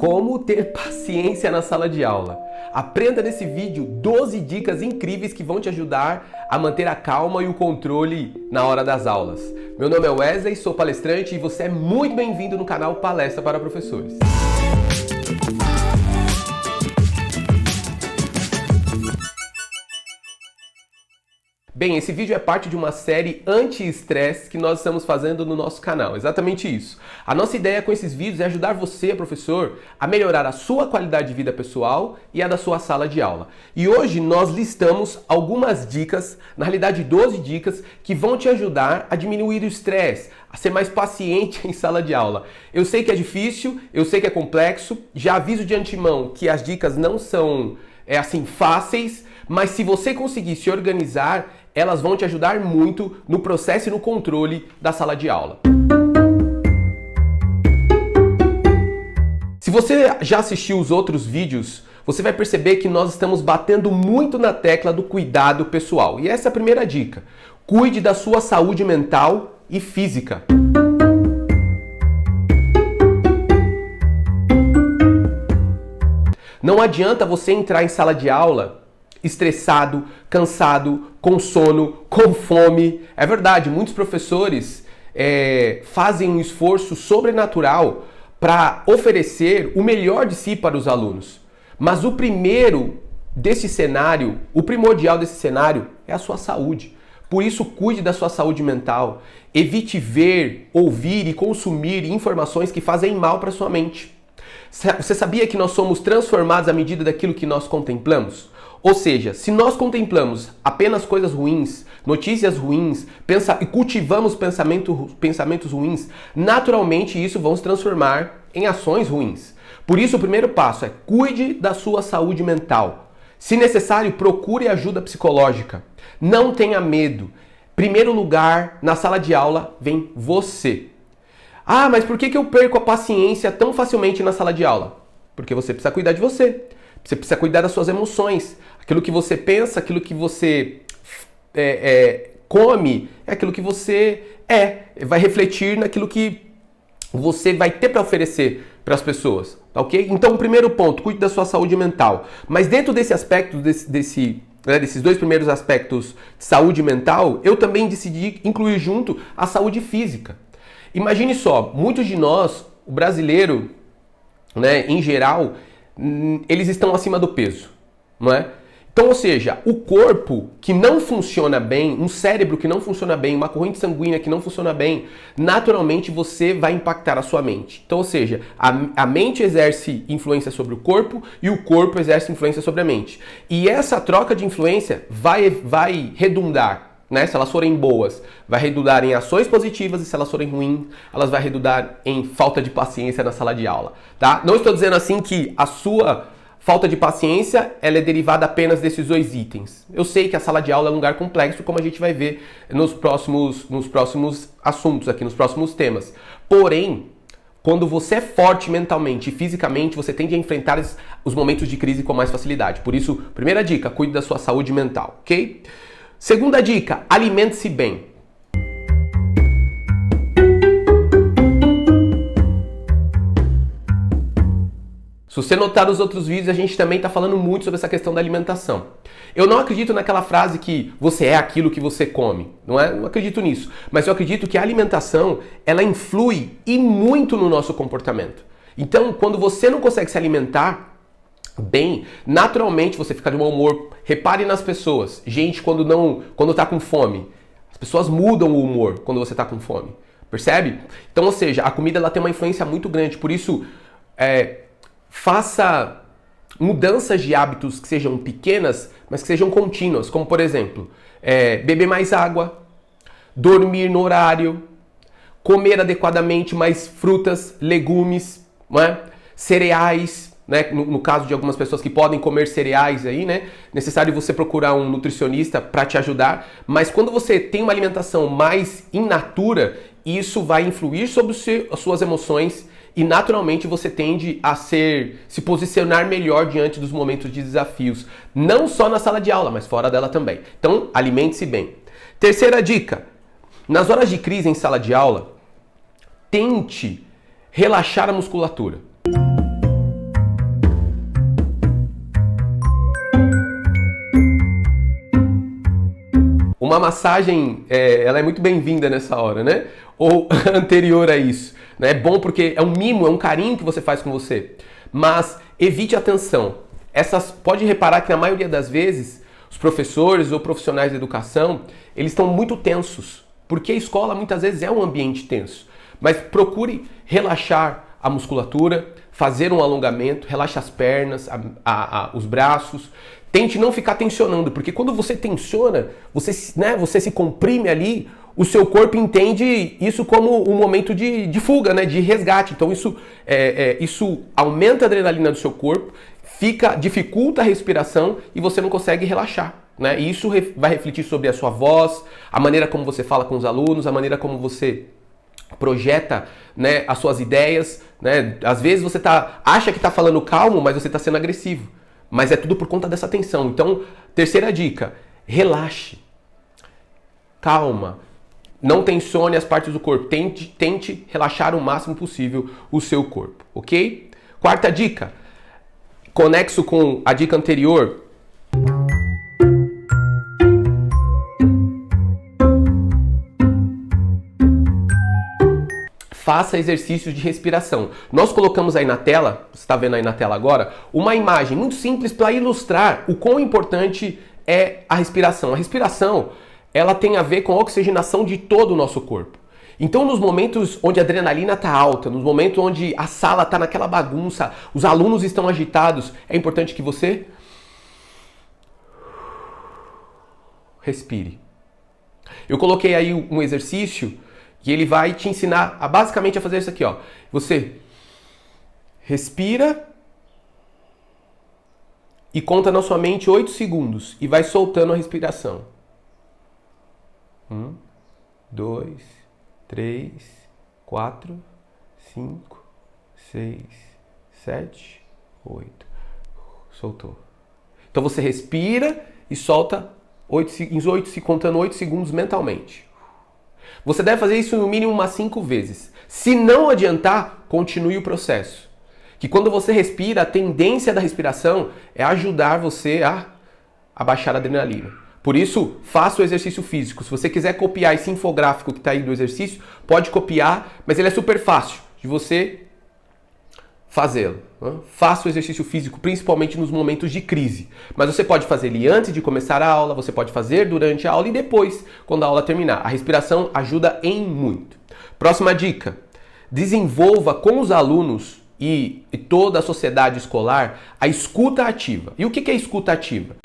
Como ter paciência na sala de aula. Aprenda nesse vídeo 12 dicas incríveis que vão te ajudar a manter a calma e o controle na hora das aulas. Meu nome é Wesley, sou palestrante e você é muito bem-vindo no canal Palestra para Professores. Bem, esse vídeo é parte de uma série anti-estresse que nós estamos fazendo no nosso canal, exatamente isso. A nossa ideia com esses vídeos é ajudar você, professor, a melhorar a sua qualidade de vida pessoal e a da sua sala de aula. E hoje nós listamos algumas dicas, na realidade 12 dicas, que vão te ajudar a diminuir o estresse, a ser mais paciente em sala de aula. Eu sei que é difícil, eu sei que é complexo, já aviso de antemão que as dicas não são fáceis, mas se você conseguir se organizar, elas vão te ajudar muito no processo e no controle da sala de aula. Se você já assistiu os outros vídeos, você vai perceber que nós estamos batendo muito na tecla do cuidado pessoal. E essa é a primeira dica. Cuide da sua saúde mental e física. Não adianta você entrar em sala de aula estressado, cansado, com sono, com fome. É verdade, muitos professores fazem um esforço sobrenatural para oferecer o melhor de si para os alunos. Mas o primordial desse cenário é a sua saúde. Por isso, cuide da sua saúde mental. Evite ver, ouvir e consumir informações que fazem mal para sua mente. Você sabia que nós somos transformados à medida daquilo que nós contemplamos? Ou seja, se nós contemplamos apenas coisas ruins, notícias ruins, e cultivamos pensamentos ruins, naturalmente isso vai se transformar em ações ruins. Por isso, o primeiro passo é cuide da sua saúde mental. Se necessário, procure ajuda psicológica. Não tenha medo. Primeiro lugar, na sala de aula, vem você. Ah, mas por que eu perco a paciência tão facilmente na sala de aula? Porque você precisa cuidar de você. Você precisa cuidar das suas emoções. Aquilo que você pensa, aquilo que você come, é aquilo que você vai refletir naquilo que você vai ter para oferecer para as pessoas, tá ok? Então, o primeiro ponto, cuide da sua saúde mental. Mas dentro desse aspecto, desses dois primeiros aspectos de saúde mental, eu também decidi incluir junto a saúde física. Imagine só, muitos de nós, o brasileiro, em geral, eles estão acima do peso, não é? Então, ou seja, o corpo que não funciona bem, um cérebro que não funciona bem, uma corrente sanguínea que não funciona bem, naturalmente você vai impactar a sua mente. Então, ou seja, a mente exerce influência sobre o corpo e o corpo exerce influência sobre a mente. E essa troca de influência vai redundar. Se elas forem boas, vai redundar em ações positivas, e se elas forem ruins, elas vão redundar em falta de paciência na sala de aula, tá? Não estou dizendo assim que a sua falta de paciência ela é derivada apenas desses dois itens. Eu sei que a sala de aula é um lugar complexo, como a gente vai ver nos próximos assuntos aqui, nos próximos temas. Porém, quando você é forte mentalmente e fisicamente, você tende a enfrentar os momentos de crise com mais facilidade. Por isso, primeira dica, cuide da sua saúde mental, ok? Segunda dica, alimente-se bem. Se você notar nos outros vídeos, a gente também está falando muito sobre essa questão da alimentação. Eu não acredito naquela frase que você é aquilo que você come, não é? Não acredito nisso. Mas eu acredito que a alimentação, ela influi e muito no nosso comportamento. Então, quando você não consegue se alimentar bem, naturalmente você fica de mau humor. Repare nas pessoas. Gente, quando tá com fome, as pessoas mudam o humor quando você tá com fome. Percebe? Então, ou seja, a comida ela tem uma influência muito grande. Por isso, faça mudanças de hábitos que sejam pequenas, mas que sejam contínuas. Como, por exemplo, beber mais água, dormir no horário, comer adequadamente mais frutas, legumes, não é? Cereais. No caso de algumas pessoas que podem comer cereais aí, necessário você procurar um nutricionista para te ajudar. Mas quando você tem uma alimentação mais in natura, isso vai influir sobre as suas emoções e naturalmente você tende a se posicionar melhor diante dos momentos de desafios, não só na sala de aula, mas fora dela também. Então, alimente-se bem. Terceira dica, nas horas de crise em sala de aula, tente relaxar a musculatura. massagem, ela é muito bem-vinda nessa hora, né? Ou anterior a isso. Né? É bom porque é um mimo, é um carinho que você faz com você. Mas evite a tensão. Pode reparar que na maioria das vezes, os professores ou profissionais de educação, eles estão muito tensos. Porque a escola muitas vezes é um ambiente tenso. Mas procure relaxar a musculatura, fazer um alongamento, relaxe as pernas, os braços. Tente não ficar tensionando, porque quando você tensiona, você se comprime ali, o seu corpo entende isso como um momento de fuga, né, de resgate. Então isso aumenta a adrenalina do seu corpo, dificulta a respiração e você não consegue relaxar. Né? E isso vai refletir sobre a sua voz, a maneira como você fala com os alunos, a maneira como você projeta, né, as suas ideias. Né? Às vezes você acha que está falando calmo, mas você está sendo agressivo. Mas é tudo por conta dessa tensão. Então, terceira dica, relaxe. Calma. Não tensione as partes do corpo. Tente relaxar o máximo possível o seu corpo, ok? Quarta dica, conexo com a dica anterior. Faça exercícios de respiração. Nós colocamos aí na tela, você está vendo aí na tela agora, uma imagem muito simples para ilustrar o quão importante é a respiração. A respiração, ela tem a ver com a oxigenação de todo o nosso corpo. Então, nos momentos onde a adrenalina está alta, nos momentos onde a sala está naquela bagunça, os alunos estão agitados, é importante que você respire. Eu coloquei aí um exercício e ele vai te ensinar basicamente a fazer isso aqui, ó. Você respira e conta na sua mente 8 segundos e vai soltando a respiração. 1, 2, 3, 4, 5, 6, 7, 8. Soltou. Então você respira e solta contando 8 segundos mentalmente. Você deve fazer isso no mínimo umas 5 vezes. Se não adiantar, continue o processo. Que quando você respira, a tendência da respiração é ajudar você a baixar a adrenalina. Por isso, faça o exercício físico. Se você quiser copiar esse infográfico que está aí do exercício, pode copiar, mas ele é super fácil de você fazê-lo. Faça o exercício físico, principalmente nos momentos de crise. Mas você pode fazer ele antes de começar a aula, você pode fazer durante a aula e depois, quando a aula terminar. A respiração ajuda em muito. Próxima dica. Desenvolva com os alunos e toda a sociedade escolar a escuta ativa. E o que é escuta ativa?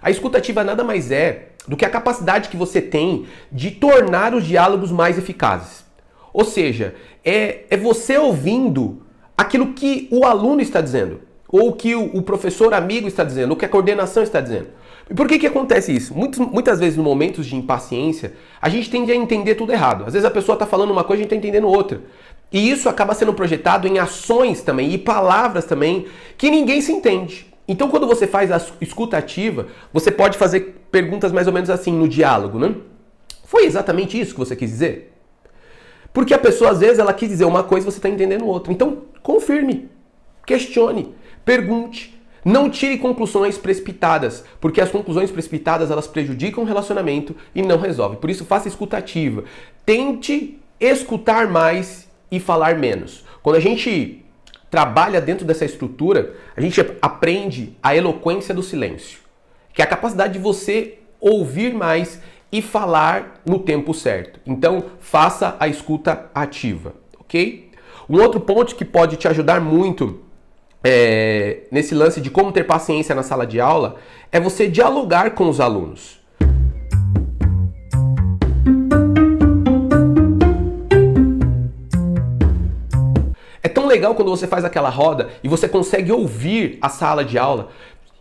A escuta ativa nada mais é do que a capacidade que você tem de tornar os diálogos mais eficazes. Ou seja, é você ouvindo aquilo que o aluno está dizendo, ou que o professor amigo está dizendo, ou que a coordenação está dizendo. E por que acontece isso? Muitas vezes, em momentos de impaciência, a gente tende a entender tudo errado. Às vezes a pessoa está falando uma coisa e a gente está entendendo outra. E isso acaba sendo projetado em ações também, e palavras também, que ninguém se entende. Então, quando você faz a escuta ativa, você pode fazer perguntas mais ou menos assim no diálogo, né? Foi exatamente isso que você quis dizer? Porque a pessoa, às vezes, ela quis dizer uma coisa e você está entendendo outra. Então, confirme, questione, pergunte. Não tire conclusões precipitadas, porque as conclusões precipitadas, elas prejudicam o relacionamento e não resolvem. Por isso, faça escuta ativa. Tente escutar mais e falar menos. Quando a gente trabalha dentro dessa estrutura, a gente aprende a eloquência do silêncio, que é a capacidade de você ouvir mais e falar no tempo certo. Então, faça a escuta ativa, ok? Um outro ponto que pode te ajudar muito nesse lance de como ter paciência na sala de aula é você dialogar com os alunos. É tão legal quando você faz aquela roda e você consegue ouvir a sala de aula.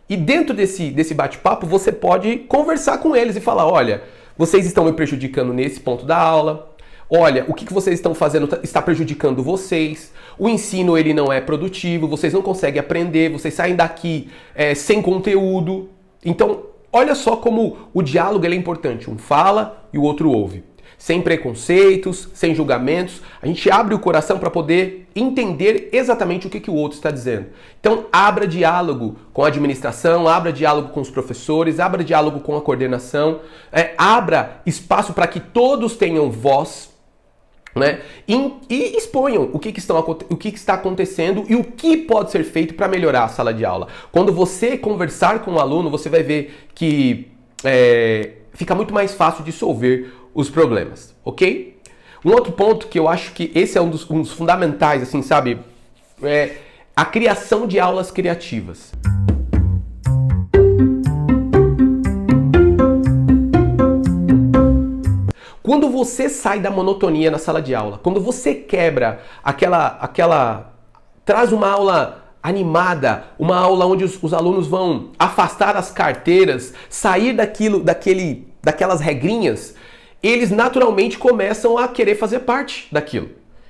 E dentro desse bate-papo você pode conversar com eles e falar, olha, vocês estão me prejudicando nesse ponto da aula. Olha, o que vocês estão fazendo está prejudicando vocês. O ensino ele não é produtivo, vocês não conseguem aprender, vocês saem daqui sem conteúdo. Então, olha só como o diálogo ele é importante. Um fala e o outro ouve. sem preconceitos, sem julgamentos. A gente abre o coração para poder entender exatamente o que o outro está dizendo. Então, abra diálogo com a administração, abra diálogo com os professores, abra diálogo com a coordenação, abra espaço para que todos tenham voz, né? E exponham o que está acontecendo e o que pode ser feito para melhorar a sala de aula. Quando você conversar com o aluno, você vai ver que fica muito mais fácil dissolver os problemas, ok? Um outro ponto que eu acho que esse é um dos fundamentais, assim, sabe? É a criação de aulas criativas. Quando você sai da monotonia na sala de aula, quando você quebra traz uma aula animada, uma aula onde os alunos vão afastar as carteiras, sair daquelas regrinhas, eles naturalmente começam a querer fazer parte daquilo.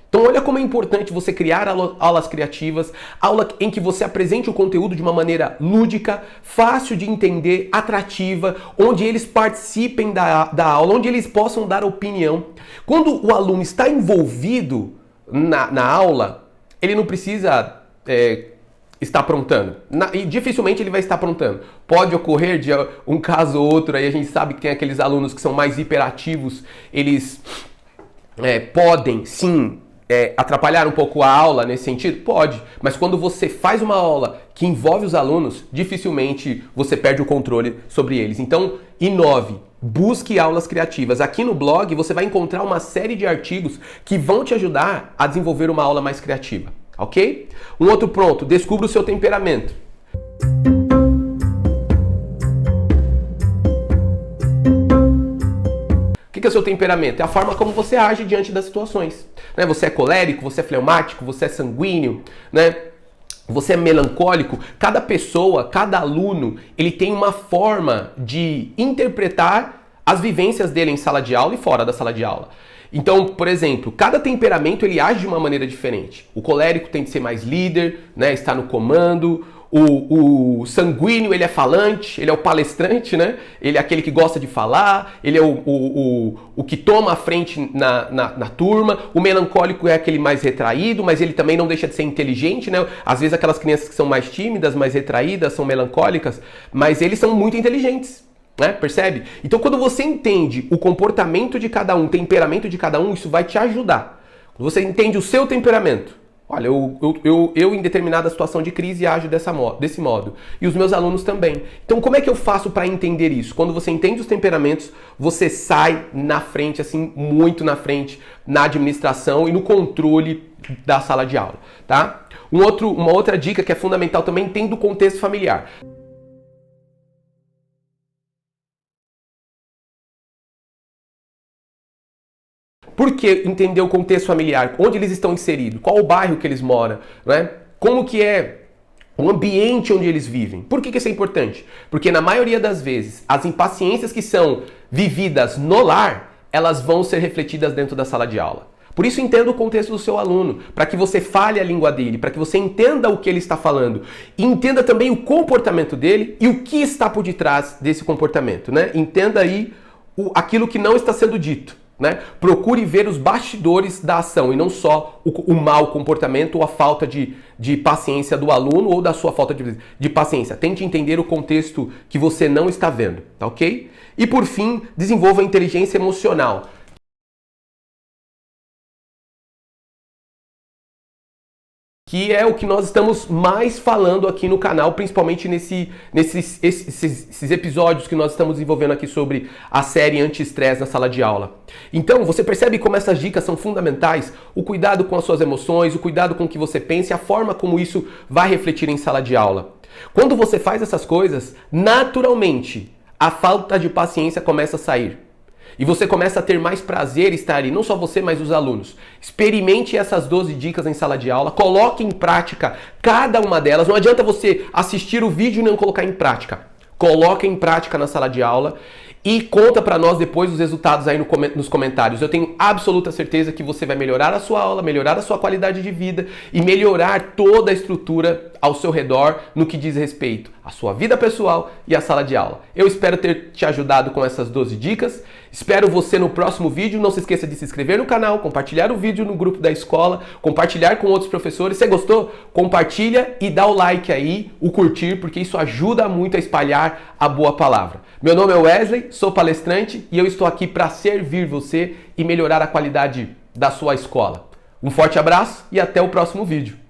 Então olha como é importante você criar aulas criativas, aula em que você apresente o conteúdo de uma maneira lúdica, fácil de entender, atrativa, onde eles participem da aula, onde eles possam dar opinião. Quando o aluno está envolvido na aula, ele não precisa estar aprontando. E dificilmente ele vai estar aprontando. Pode ocorrer de um caso ou outro, aí a gente sabe que tem aqueles alunos que são mais hiperativos, eles podem sim atrapalhar um pouco a aula nesse sentido? Pode, mas quando você faz uma aula que envolve os alunos, dificilmente você perde o controle sobre eles. Então, inove, busque aulas criativas. Aqui no blog você vai encontrar uma série de artigos que vão te ajudar a desenvolver uma aula mais criativa, ok? Um outro ponto, descubra o seu temperamento. O que é o seu temperamento? É a forma como você age diante das situações. Né? Você é colérico, você é fleumático, você é sanguíneo, né? Você é melancólico. Cada pessoa, cada aluno, ele tem uma forma de interpretar as vivências dele em sala de aula e fora da sala de aula. Então, por exemplo, cada temperamento ele age de uma maneira diferente. O colérico tem que ser mais líder, né? Está no comando. O sanguíneo, ele é falante, ele é o palestrante, né? Ele é aquele que gosta de falar, ele é o que toma a frente na turma. O melancólico é aquele mais retraído, mas ele também não deixa de ser inteligente, né? Às vezes aquelas crianças que são mais tímidas, mais retraídas, são melancólicas, mas eles são muito inteligentes, né? Percebe? Então quando você entende o comportamento de cada um, o temperamento de cada um, isso vai te ajudar. Quando você entende o seu temperamento, olha, eu em determinada situação de crise ajo desse modo. E os meus alunos também. Então como é que eu faço para entender isso? Quando você entende os temperamentos, você sai na frente, assim, muito na frente, na administração e no controle da sala de aula, tá? Uma outra dica que é fundamental também, entenda o contexto familiar. Por que entender o contexto familiar? Onde eles estão inseridos? Qual o bairro que eles moram? Né? Como que é o ambiente onde eles vivem? Por que isso é importante? Porque na maioria das vezes, as impaciências que são vividas no lar, elas vão ser refletidas dentro da sala de aula. Por isso entenda o contexto do seu aluno, para que você fale a língua dele, para que você entenda o que ele está falando. E entenda também o comportamento dele e o que está por detrás desse comportamento. Né? Entenda aí aquilo que não está sendo dito. Né? Procure ver os bastidores da ação e não só o mau comportamento ou a falta de paciência do aluno ou da sua falta de paciência. Tente entender o contexto que você não está vendo, tá ok? E por fim, desenvolva a inteligência emocional. Que é o que nós estamos mais falando aqui no canal, principalmente nesses episódios que nós estamos desenvolvendo aqui sobre a série anti-estresse na sala de aula. Então, você percebe como essas dicas são fundamentais? O cuidado com as suas emoções, o cuidado com o que você pensa e a forma como isso vai refletir em sala de aula. Quando você faz essas coisas, naturalmente, a falta de paciência começa a sair. E você começa a ter mais prazer em estar ali, não só você, mas os alunos. Experimente essas 12 dicas em sala de aula, coloque em prática cada uma delas. Não adianta você assistir o vídeo e não colocar em prática. Coloque em prática na sala de aula e conta para nós depois os resultados aí nos comentários. Eu tenho absoluta certeza que você vai melhorar a sua aula, melhorar a sua qualidade de vida e melhorar toda a estrutura ao seu redor no que diz respeito a sua vida pessoal e a sala de aula. Eu espero ter te ajudado com essas 12 dicas. Espero você no próximo vídeo. Não se esqueça de se inscrever no canal, compartilhar o vídeo no grupo da escola, compartilhar com outros professores. Se gostou, compartilha e dá o like aí, o curtir, porque isso ajuda muito a espalhar a boa palavra. Meu nome é Wesley, sou palestrante e eu estou aqui para servir você e melhorar a qualidade da sua escola. Um forte abraço e até o próximo vídeo.